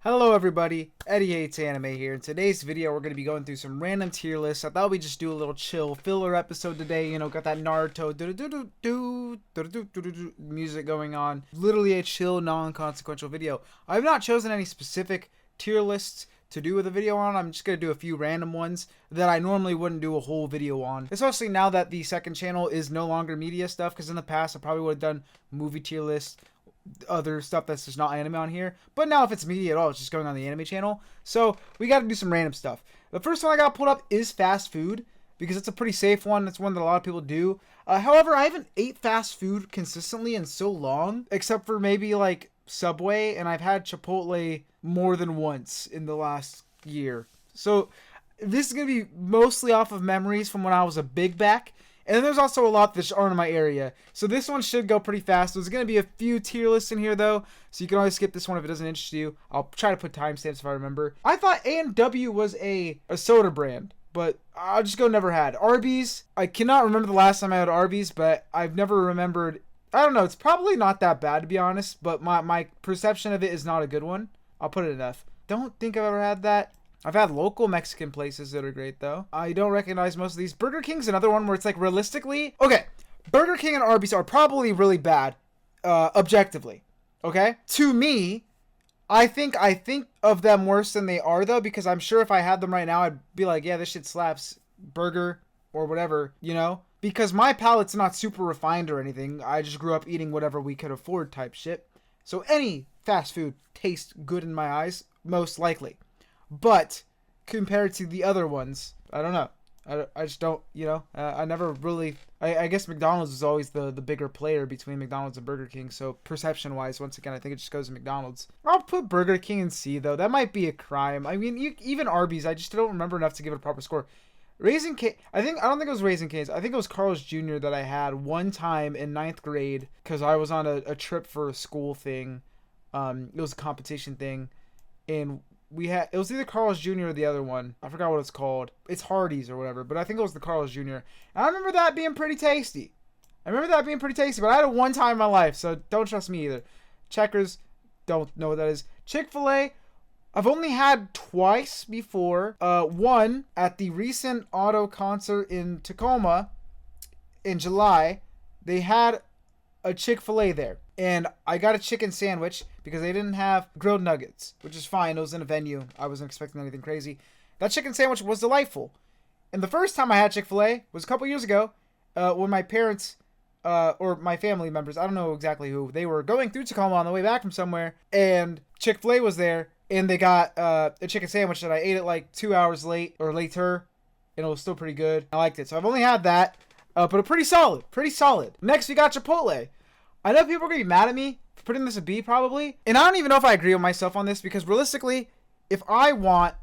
Hello everybody, Eddie Hates Anime here. In today's video, we're going to be going through some random tier lists. I thought we'd just do a little chill filler episode today. You know, got that Naruto music going on. Literally a chill, non-consequential video. I've not chosen any specific tier lists to do with a video on. I'm just going to do a few random ones that I normally wouldn't do a whole video on. Especially now that the second channel is no longer media stuff, because in the past I probably would have done movie tier lists, other stuff that's just not anime on here, but now if it's media at all, it's just going on the anime channel. So we got to do some random stuff. The first one I got pulled up is fast food, because it's a pretty safe one. It's one that a lot of people do. However, I haven't ate fast food consistently in so long, except for maybe like Subway, and I've had Chipotle more than once in the last year. So this is going to be mostly off of memories from when I was a big back. And there's also a lot that just aren't in my area. So this one should go pretty fast. There's going to be a few tier lists in here, though. So you can always skip this one if it doesn't interest you. I'll try to put timestamps if I remember. I thought A&W was a soda brand, but I'll just go never had. Arby's, I cannot remember the last time I had Arby's, but I've never remembered. I don't know. It's probably not that bad, to be honest. But my perception of it is not a good one. I'll put it in F. Don't think I've ever had that. I've had local Mexican places that are great, though. I don't recognize most of these. Burger King's another one where it's like realistically... Okay, Burger King and Arby's are probably really bad, objectively. Okay? To me, I think of them worse than they are, though, because I'm sure if I had them right now, I'd be like, yeah, this shit slaps, burger or whatever, you know? Because my palate's not super refined or anything. I just grew up eating whatever we could afford type shit. So any fast food tastes good in my eyes, most likely. But compared to the other ones, I don't know. I just don't, you know, I never really, I guess McDonald's is always the bigger player between McDonald's and Burger King. So perception wise, once again, I think it just goes to McDonald's. I'll put Burger King in C though. That might be a crime. I mean, even Arby's, I just don't remember enough to give it a proper score. Raising Cane, I don't think it was Raising Cane's. I think it was Carl's Jr. that I had one time in 9th grade because I was on a trip for a school thing. It was a competition thing. And it was either Carl's Jr. or the other one. I forgot what it's called. It's Hardee's or whatever, but I think it was the Carl's Jr. And I remember that being pretty tasty. But I had it one time in my life, so don't trust me either. Checkers, don't know what that is. Chick-fil-A, I've only had twice before. One at the recent auto concert in Tacoma in July. They had a Chick-fil-A there. And I got a chicken sandwich because they didn't have grilled nuggets, which is fine. It was in a venue. I wasn't expecting anything crazy. That chicken sandwich was delightful. And the first time I had Chick-fil-A was a couple years ago when my parents, or my family members, I don't know exactly who, they were going through Tacoma on the way back from somewhere. And Chick-fil-A was there. And they got a chicken sandwich that I ate it like 2 hours late, or later. And it was still pretty good. I liked it. So I've only had that. But pretty solid. Pretty solid. Next, we got Chipotle. I know people are going to be mad at me for putting this a B probably. And I don't even know if I agree with myself on this because realistically, if I want...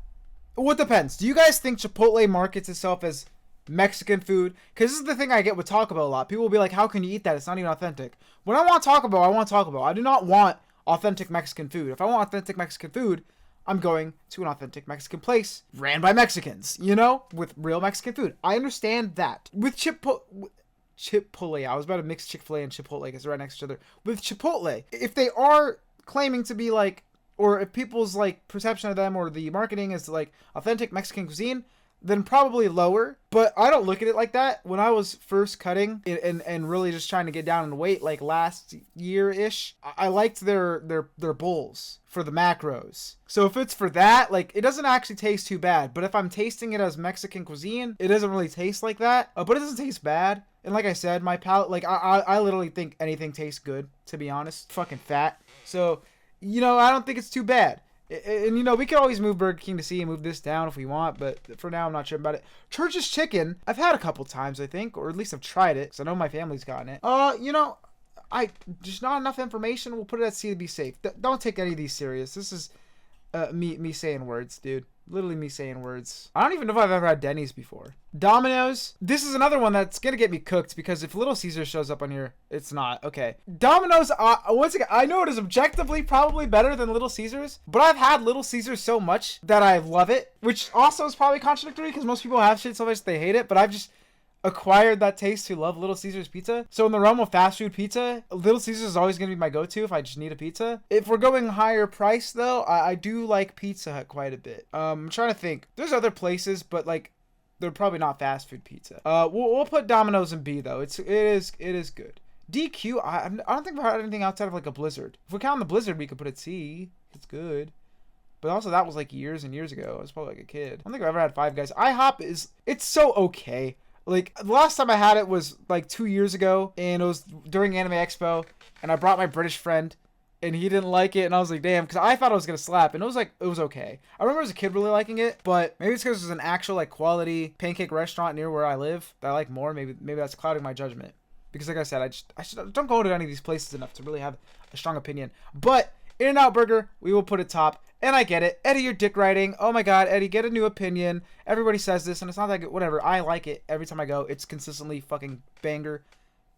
Well, it depends. Do you guys think Chipotle markets itself as Mexican food? Because this is the thing I get with Taco Bell a lot. People will be like, how can you eat that? It's not even authentic. When I want Taco Bell, I want Taco Bell. I do not want authentic Mexican food. If I want authentic Mexican food, I'm going to an authentic Mexican place ran by Mexicans, you know, with real Mexican food. I understand that. With Chipotle. I was about to mix Chick-fil-A and Chipotle because they're right next to each other. With Chipotle, if they are claiming to be like, or if people's like perception of them or the marketing is like authentic Mexican cuisine, then probably lower. But I don't look at it like that. When I was first cutting and really just trying to get down in weight, like last year-ish, I liked their bowls for the macros. So if it's for that, like, it doesn't actually taste too bad. But if I'm tasting it as Mexican cuisine, it doesn't really taste like that. But it doesn't taste bad. And like I said, my palate, like, I literally think anything tastes good, to be honest. Fucking fat. So, you know, I don't think it's too bad. And, you know, we could always move Burger King to C and move this down if we want, but for now, I'm not sure about it. Church's Chicken, I've had a couple times, I think, or at least I've tried it, because I know my family's gotten it. You know, just not enough information. We'll put it at C to be safe. Don't take any of these serious. This is me saying words, dude. Literally me saying words. I don't even know if I've ever had Denny's before. Domino's. This is another one that's going to get me cooked because if Little Caesar shows up on here, it's not. Okay. Domino's, once again, I know it is objectively probably better than Little Caesar's, but I've had Little Caesar's so much that I love it, which also is probably contradictory because most people have shit so much they hate it, but acquired that taste to love Little Caesars pizza. So in the realm of fast food pizza, Little Caesars is always going to be my go-to if I just need a pizza. If we're going higher price though, I do like Pizza Hut quite a bit. I'm trying to think. There's other places, but like they're probably not fast food pizza. We'll put Domino's in B though. It is good. DQ, I don't think we've had anything outside of like a Blizzard. If we count the Blizzard, we could put it C. It's good. But also that was like years and years ago. I was probably like a kid. I don't think I've ever had Five Guys. IHOP it's so okay. Like the last time I had it was like 2 years ago, and it was during Anime Expo, and I brought my British friend, and he didn't like it, and I was like, damn, because I thought it was gonna slap, and it was okay. I remember as a kid really liking it, but maybe it's because there's an actual like quality pancake restaurant near where I live that I like more. Maybe that's clouding my judgment, because like I said, I don't go to any of these places enough to really have a strong opinion. But In-N-Out Burger, we will put it top. And I get it. Eddie, you're dick riding. Oh my god, Eddie, get a new opinion. Everybody says this, and it's not that good. Whatever. I like it every time I go. It's consistently fucking banger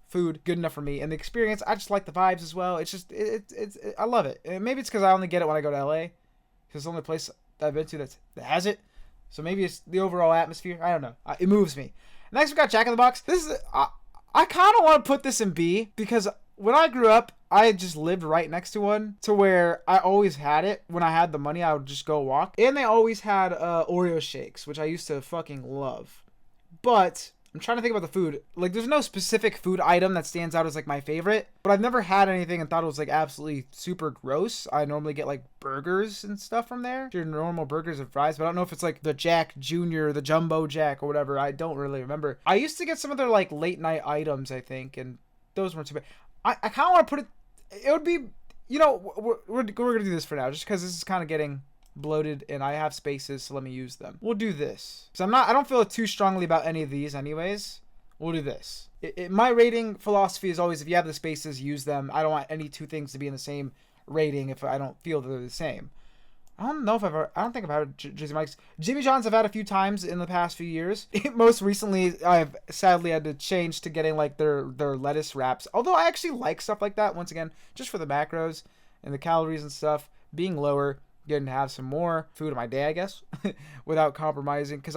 food. Good enough for me. And the experience, I just like the vibes as well. It's just, I love it. And maybe it's because I only get it when I go to LA. Because it's the only place that I've been to that has it. So maybe it's the overall atmosphere. I don't know. It moves me. Next, we got Jack in the Box. This is, I kind of want to put this in B, because when I grew up, I just lived right next to one, to where I always had it. When I had the money, I would just go walk. And they always had Oreo shakes, which I used to fucking love. But I'm trying to think about the food. Like, there's no specific food item that stands out as like my favorite, but I've never had anything and thought it was like absolutely super gross. I normally get like burgers and stuff from there. Your normal burgers and fries, but I don't know if it's like the Jack Jr., the Jumbo Jack or whatever. I don't really remember. I used to get some of their like late night items, I think, and those weren't too bad. I kind of want to put it, it would be, you know, we're going to do this for now, just because this is kind of getting bloated and I have spaces, so let me use them. We'll do this. So I don't feel too strongly about any of these anyways. We'll do this. My rating philosophy is always, if you have the spaces, use them. I don't want any two things to be in the same rating if I don't feel they're the same. I don't think I've had Jersey Mike's. Jimmy John's I've had a few times in the past few years. Most recently, I've sadly had to change to getting like their lettuce wraps. Although I actually like stuff like that, once again, just for the macros and the calories and stuff being lower, getting to have some more food in my day, I guess, without compromising. Because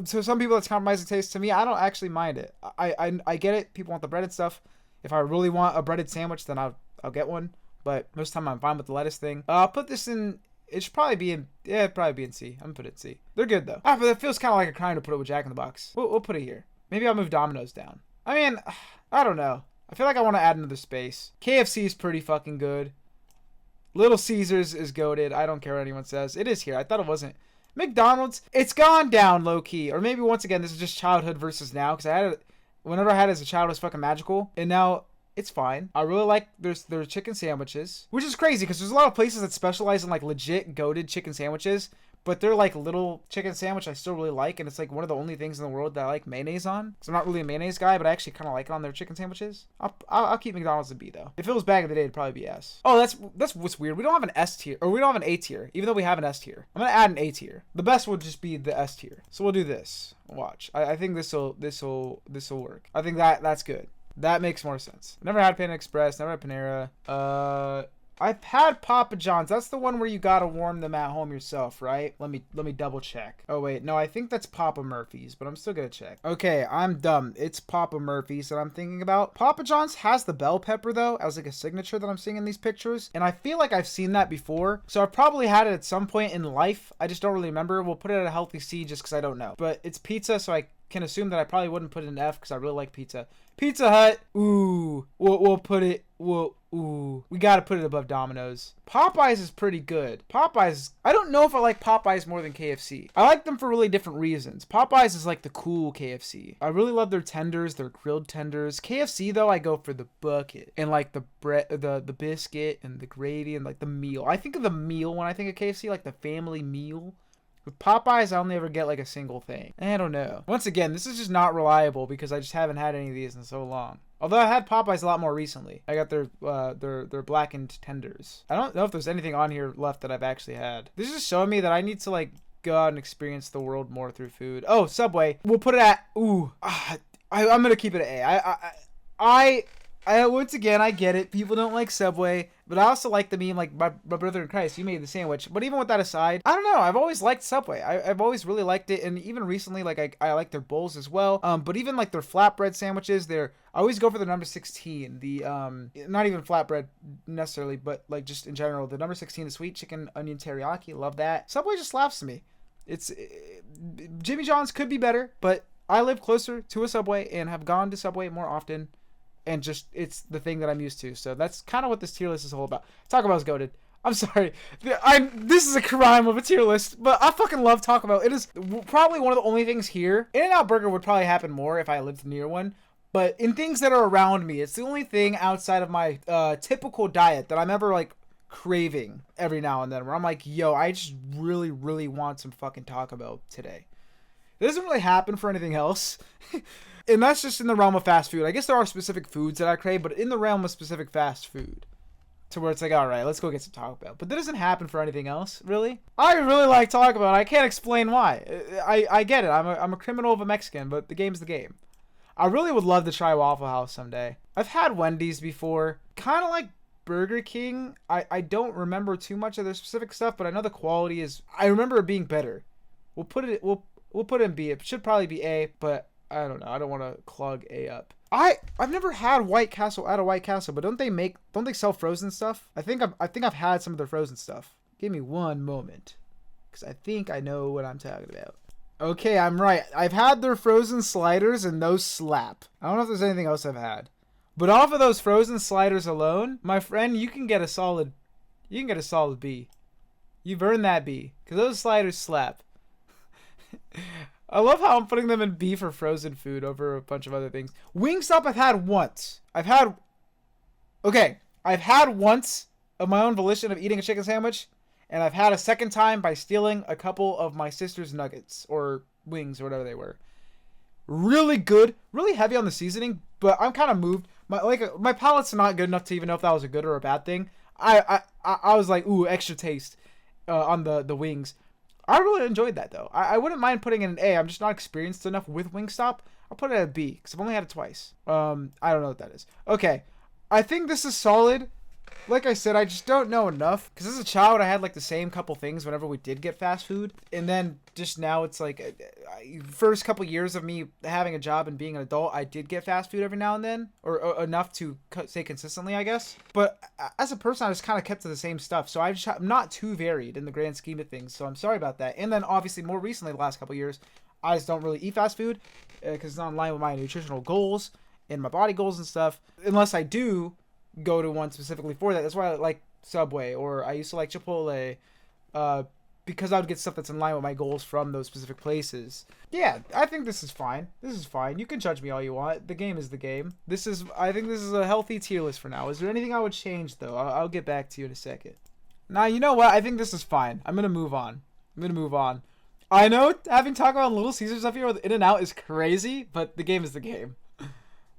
so some people that's compromising taste. To me, I don't actually mind it. I get it. People want the breaded stuff. If I really want a breaded sandwich, then I'll get one. But most of the time, I'm fine with the lettuce thing. I'll put this in. It should probably be in, it'd probably be in C. I'm gonna put it in C. They're good though. But it feels kind of like a crime to put it with Jack in the Box. We'll put it here. Maybe I'll move Domino's down. I mean, I don't know. I feel like I want to add another space. KFC is pretty fucking good. Little Caesars is goated. I don't care what anyone says. It is here. I thought it wasn't. McDonald's, it's gone down low key. Or maybe once again, this is just childhood versus now. Because I had it, whenever I had it as a child, it was fucking magical. And now it's fine. I really like their chicken sandwiches, which is crazy because there's a lot of places that specialize in like legit goated chicken sandwiches, but they're like little chicken sandwich I still really like, and it's like one of the only things in the world that I like mayonnaise on. So I'm not really a mayonnaise guy, but I actually kind of like it on their chicken sandwiches. I'll keep McDonald's in B though. If it was back in the day, it'd probably be S. Oh, that's what's weird. We don't have an S tier, or we don't have an A tier, even though we have an S tier. I'm gonna add an A tier. The best would just be the S tier. So we'll do this. Watch. I think this'll work. I think that's good. That makes more sense. Never had Panda Express. Never had Panera. I've had Papa John's. That's the one where you gotta warm them at home yourself, right? Let me double check. Oh wait, no, I think that's Papa Murphy's, but I'm still gonna check. Okay, I'm dumb. It's Papa Murphy's that I'm thinking about. Papa John's has the bell pepper though, as like a signature that I'm seeing in these pictures, and I feel like I've seen that before. So I've probably had it at some point in life. I just don't really remember. We'll put it at a healthy C just because I don't know. But it's pizza, so I can assume that I probably wouldn't put it in F because I really like pizza. Pizza Hut, ooh, we'll put it, ooh, we gotta put it above Domino's. Popeyes is pretty good. Popeyes, I don't know if I like Popeyes more than KFC. I like them for really different reasons. Popeyes is like the cool KFC. I really love their tenders, their grilled tenders. KFC though, I go for the bucket and like the bread, the biscuit and the gravy and like the meal. I think of the meal when I think of KFC, like the family meal. With Popeyes, I only ever get like a single thing. I don't know. Once again, this is just not reliable because I just haven't had any of these in so long. Although I had Popeyes a lot more recently. I got their blackened tenders. I don't know if there's anything on here left that I've actually had. This is just showing me that I need to like go out and experience the world more through food. Oh, Subway. We'll put it at, ooh. I'm gonna keep it at A. Once again, I get it. People don't like Subway, but I also like the meme, like, my brother in Christ, you made the sandwich. But even with that aside, I don't know. I've always liked Subway. I've always really liked it. And even recently, like, I like their bowls as well. But even, like, their flatbread sandwiches, I always go for the number 16. Not even flatbread necessarily, but, like, just in general. The number 16, the sweet chicken onion teriyaki. Love that. Subway just slaps me. Jimmy John's could be better, but I live closer to a Subway and have gone to Subway more often. And just, it's the thing that I'm used to. So that's kind of what this tier list is all about. Taco Bell's goated. I'm sorry. This is a crime of a tier list, but I fucking love Taco Bell. It is probably one of the only things here. In-N-Out Burger would probably happen more if I lived near one. But in things that are around me, it's the only thing outside of my typical diet that I'm ever, like, craving every now and then. Where I'm like, yo, I just really, really want some fucking Taco Bell today. It doesn't really happen for anything else. And that's just in the realm of fast food. I guess there are specific foods that I crave, but in the realm of specific fast food. To where it's like, all right, let's go get some Taco Bell. But that doesn't happen for anything else, really. I really like Taco Bell, and I can't explain why. I get it. I'm a criminal of a Mexican, but the game's the game. I really would love to try Waffle House someday. I've had Wendy's before. Kind of like Burger King. I don't remember too much of their specific stuff, but I know the quality is... I remember it being better. We'll put it in B. It should probably be A, but... I don't know. I don't want to clog A up. I've never had White Castle at a White Castle, but don't they sell frozen stuff? I think I've had some of their frozen stuff. Give me one moment, because I think I know what I'm talking about. Okay, I'm right. I've had their frozen sliders, and those slap. I don't know if there's anything else I've had, but off of those frozen sliders alone, my friend, you can get a solid B. You've earned that B, because those sliders slap. I love how I'm putting them in B for frozen food over a bunch of other things. Wingstop I've had once. I've had once of my own volition of eating a chicken sandwich, and I've had a second time by stealing a couple of my sister's nuggets or wings or whatever they were. Really good, really heavy on the seasoning, but I'm kind of moved. My palate's not good enough to even know if that was a good or a bad thing. I was like, ooh, extra taste on the wings. I really enjoyed that, though. I wouldn't mind putting it in an A. I'm just not experienced enough with Wingstop. I'll put it at a B, because I've only had it twice. I don't know what that is. Okay. I think this is solid. Like I said, I just don't know enough. Because as a child, I had, like, the same couple things whenever we did get fast food. And then just now, it's like, first couple years of me having a job and being an adult, I did get fast food every now and then. Or enough to say consistently, I guess. But as a person, I just kind of kept to the same stuff. So I'm not too varied in the grand scheme of things. So I'm sorry about that. And then, obviously, more recently, the last couple years, I just don't really eat fast food. Because it's not in line with my nutritional goals and my body goals and stuff. Unless I do go to one specifically for that. That's why I like Subway, or I used to like Chipotle, because I would get stuff that's in line with my goals from those specific places. Yeah, I think this is fine. This is fine. You can judge me all you want. The game is the game. I think this is a healthy tier list for now. Is there anything I would change, though? I'll get back to you in a second. Now, you know what? I think this is fine. I'm going to move on. I know having Taco Bell and Little Caesars up here with In-N-Out is crazy, but the game is the game.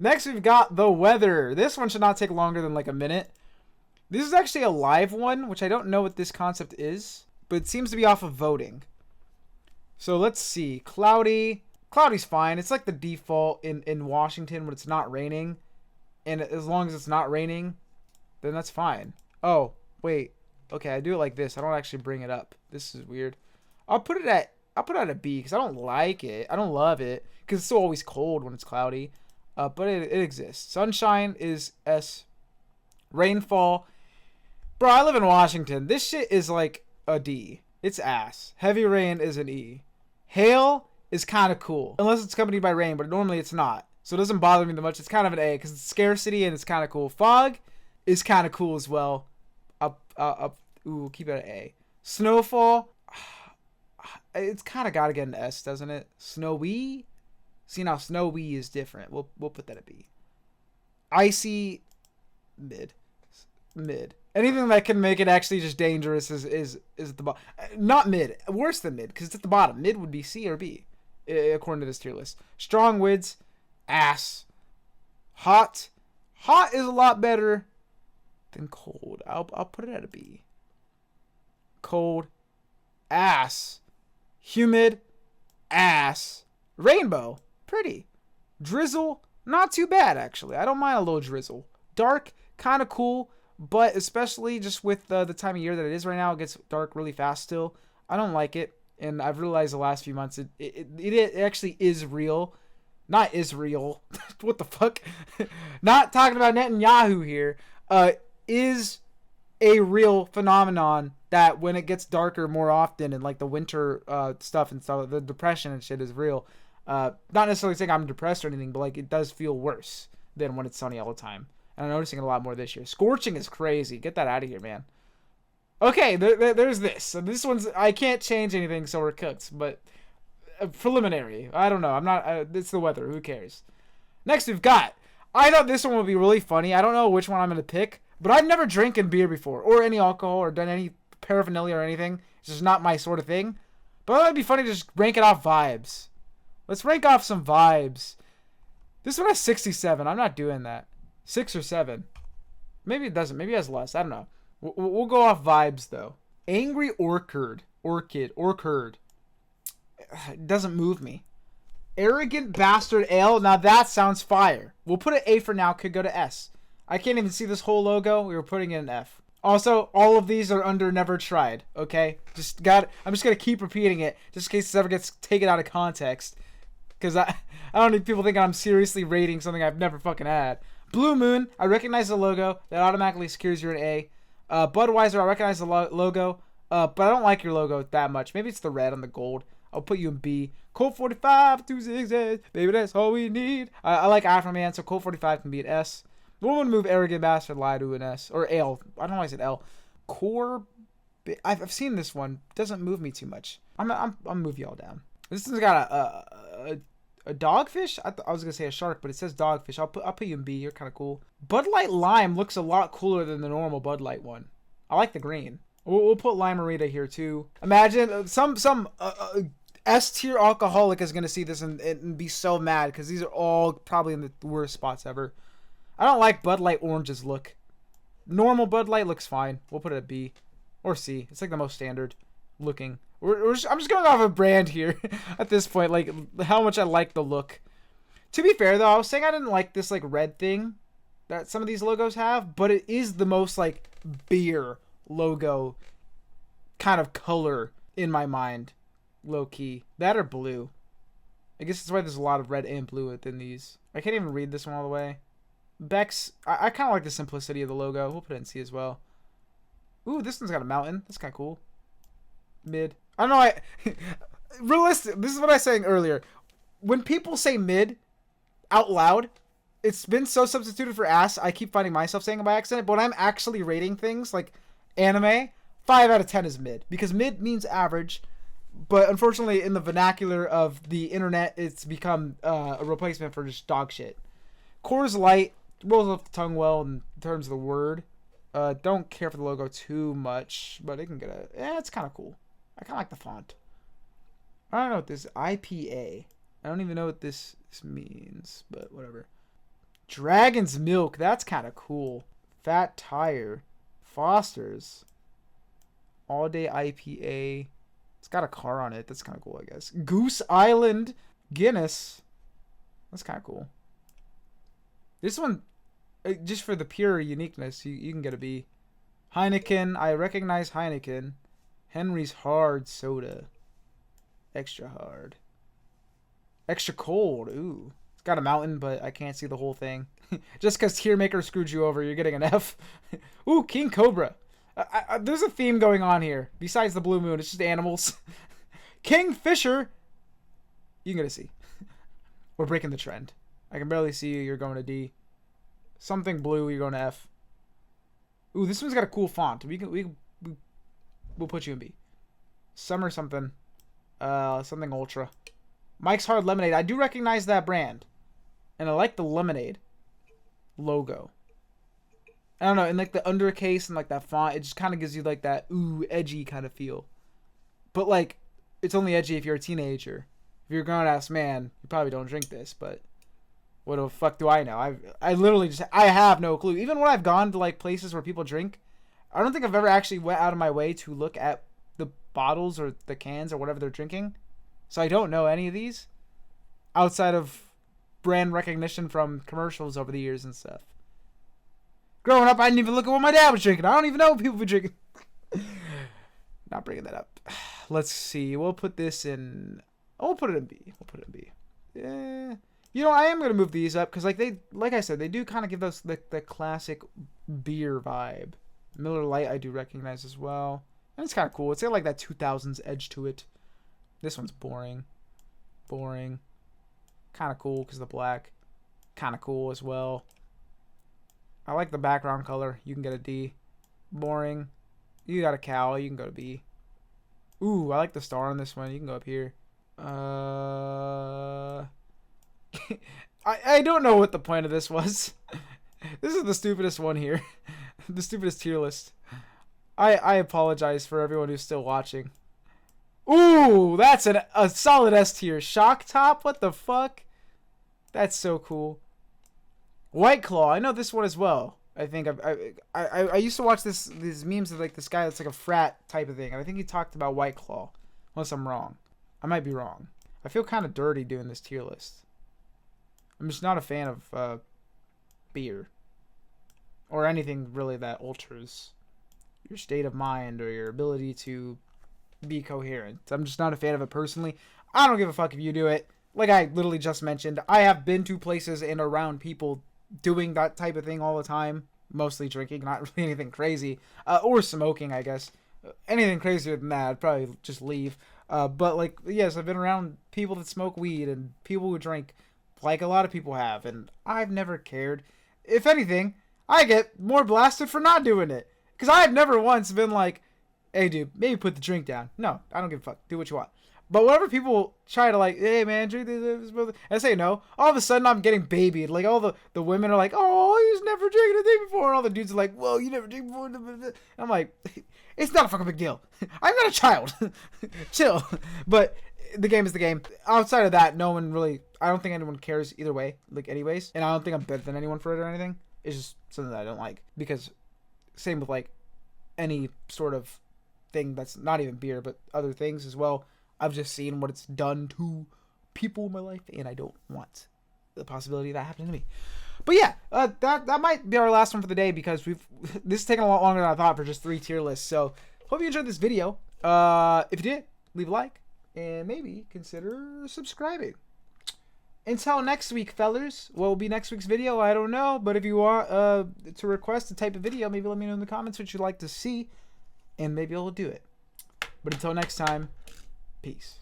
Next, we've got the weather. This one should not take longer than like a minute. This is actually a live one, which I don't know what this concept is, but it seems to be off of voting. So let's see. Cloudy. Cloudy's fine. It's like the default in Washington when it's not raining. And as long as it's not raining, then that's fine. Oh, wait. Okay, I do it like this. I don't actually bring it up. This is weird. I'll put it at a B because I don't like it. I don't love it because it's still always cold when it's cloudy. But it exists. Sunshine is S. Rainfall. Bro, I live in Washington. This shit is like a D. It's ass. Heavy rain is an E. Hail is kind of cool. Unless it's accompanied by rain, but normally it's not. So it doesn't bother me that much. It's kind of an A because it's scarcity and it's kind of cool. Fog is kind of cool as well. Ooh, keep it at A. Snowfall. It's kind of got to get an S, doesn't it? Snowy. See, now snowy is different. We'll put that at B. Icy, mid. Anything that can make it actually just dangerous is at the bottom. Not mid. Worse than mid, because it's at the bottom. Mid would be C or B, according to this tier list. Strong winds, ass. Hot is a lot better than cold. I'll put it at a B. Cold, ass. Humid, ass. Rainbow. Pretty. Drizzle, not too bad, actually. I don't mind a little drizzle. Dark, kind of cool, but especially just with the time of year that it is right now, it gets dark really fast still. I don't like it, and I've realized the last few months it actually is real. Not Israel. What the fuck? Not talking about Netanyahu here. Is a real phenomenon that when it gets darker more often and like the winter stuff and stuff, the depression and shit is real. Not necessarily saying I'm depressed or anything, but like it does feel worse than when it's sunny all the time. And I'm noticing it a lot more this year. Scorching is crazy. Get that out of here, man. Okay, there's this. So this one's, I can't change anything, so we're cooked. But preliminary. I don't know. I'm not. It's the weather. Who cares? Next, we've got. I thought this one would be really funny. I don't know which one I'm gonna pick, but I've never drinking beer before, or any alcohol, or done any paraphernalia or anything. It's just not my sort of thing. But it'd be funny to just rank it off vibes. Let's rank off some vibes. This one has 67. I'm not doing that. 6 or 7. Maybe it doesn't. Maybe it has less. I don't know. We'll go off vibes though. Angry orchid. It doesn't move me. Arrogant bastard ale. Now that sounds fire. We'll put an A for now. Could go to S. I can't even see this whole logo. We were putting in an F. Also, all of these are under never tried. Okay, I'm just gonna keep repeating it just in case this ever gets taken out of context. Because I don't need people thinking I'm seriously rating something I've never fucking had. Blue Moon. I recognize the logo. That automatically secures you an A. Budweiser. I recognize the logo. But I don't like your logo that much. Maybe it's the red on the gold. I'll put you in B. Colt 45, 2 zigzags. Baby, that's all we need. I like Afro Man, so Colt 45 can be an S. We're going to move Arrogant Bastard Lie to an S. Or L. I don't know why I said L. Core. I've seen this one. It doesn't move me too much. I'll move y'all down. This one's got a dogfish? I was going to say a shark, but it says dogfish. I'll put you in B. You're kind of cool. Bud Light Lime looks a lot cooler than the normal Bud Light one. I like the green. We'll put Limerita here too. Imagine some S tier alcoholic is gonna see this and be so mad because these are all probably in the worst spots ever. I don't like Bud Light Orange's look. Normal Bud Light looks fine. We'll put it at B or C. It's like the most standard looking. I'm just going off a brand here at this point, like how much I like the look. To be fair though, I was saying I didn't like this like red thing that some of these logos have, but it is the most like beer logo kind of color in my mind. Low key. That or blue. I guess that's why there's a lot of red and blue within these. I can't even read this one all the way. Beck's. I kind of like the simplicity of the logo. We'll put it in C as well. Ooh, this one's got a mountain. That's kind of cool. Mid. I don't know. Realistic. This is what I was saying earlier. When people say mid out loud, it's been so substituted for ass. I keep finding myself saying it by accident. But when I'm actually rating things like anime, 5 out of 10 is mid. Because mid means average. But unfortunately, in the vernacular of the internet, it's become a replacement for just dog shit. Coors Light rolls off the tongue well in terms of the word. Don't care for the logo too much, but it can get it's kind of cool. I kind of like the font. I don't know what this IPA. I don't even know what this means, but whatever. Dragon's Milk. That's kind of cool. Fat Tire. Foster's. All Day IPA. It's got a car on it. That's kind of cool, I guess. Goose Island Guinness. That's kind of cool. This one, just for the pure uniqueness, you can get a B. Heineken. I recognize Heineken. Henry's Hard Soda. Extra hard. Extra cold. Ooh. It's got a mountain, but I can't see the whole thing. Just because Tearmaker screwed you over, you're getting an F. Ooh, King Cobra. There's a theme going on here. Besides the blue moon, it's just animals. Kingfisher. You can get a C. We're breaking the trend. I can barely see you. You're going to D. Something blue. You're going to F. Ooh, this one's got a cool font. We'll put you in B. Summer something. Something ultra. Mike's Hard Lemonade. I do recognize that brand, and I like the lemonade logo. I don't know, and like the undercase and like that font, it just kind of gives you like that ooh edgy kind of feel. But like, it's only edgy if you're a teenager. If you're a grown-ass man, you probably don't drink this. But what the fuck do I know? I literally I have no clue. Even when I've gone to like places where people drink, I don't think I've ever actually went out of my way to look at the bottles or the cans or whatever they're drinking. So I don't know any of these outside of brand recognition from commercials over the years and stuff. Growing up, I didn't even look at what my dad was drinking. I don't even know what people were drinking. Not bringing that up. Let's see. We'll put this in. Oh, we'll put it in B. We'll put it in B. Yeah. You know, I am gonna move these up because, like I said, they do kind of give us the classic beer vibe. Miller Lite, I do recognize as well, and it's kind of cool. It's got like that 2000s edge to it. This one's boring. Kind of cool because of the black. Kind of cool as well. I like the background color. You can get a D. Boring. You got a cow. You can go to B. Ooh, I like the star on this one. You can go up here. I don't know what the point of this was. This is the stupidest one here. The stupidest tier list. I apologize for everyone who's still watching. Ooh, that's a solid S tier. Shock top? What the fuck? That's so cool. White Claw. I know this one as well. I think I used to watch these memes of like this guy that's like a frat type of thing. And I think he talked about White Claw. Unless I'm wrong. I might be wrong. I feel kind of dirty doing this tier list. I'm just not a fan of beer. Or anything really that alters your state of mind or your ability to be coherent. I'm just not a fan of it personally. I don't give a fuck if you do it. Like I literally just mentioned, I have been to places and around people doing that type of thing all the time. Mostly drinking, not really anything crazy. Or smoking, I guess. Anything crazier than that, I'd probably just leave. But like, yes, I've been around people that smoke weed and people who drink like a lot of people have. And I've never cared. If anything, I get more blasted for not doing it. Because I've never once been like, hey dude, maybe put the drink down. No, I don't give a fuck. Do what you want. But whenever people try to like, hey man, drink this, and I say no, all of a sudden I'm getting babied. Like all the women are like, oh, he's never drinking a thing before. And all the dudes are like, whoa, you never drink before. And I'm like, it's not a fucking big deal. I'm not a child. Chill. But the game is the game. Outside of that, no one really, I don't think anyone cares either way. Like anyways. And I don't think I'm better than anyone for it or anything. It's just something that I don't like. Because same with like any sort of thing that's not even beer, but other things as well. I've just seen what it's done to people in my life, and I don't want the possibility of that happening to me. But yeah, that might be our last one for the day because this has taken a lot longer than I thought for just 3 tier lists. So hope you enjoyed this video. If you did, leave a like and maybe consider subscribing. Until next week, fellers. What will be next week's video? I don't know, but if you want to request a type of video, maybe let me know in the comments what you'd like to see, and maybe I'll do it. But until next time. Peace.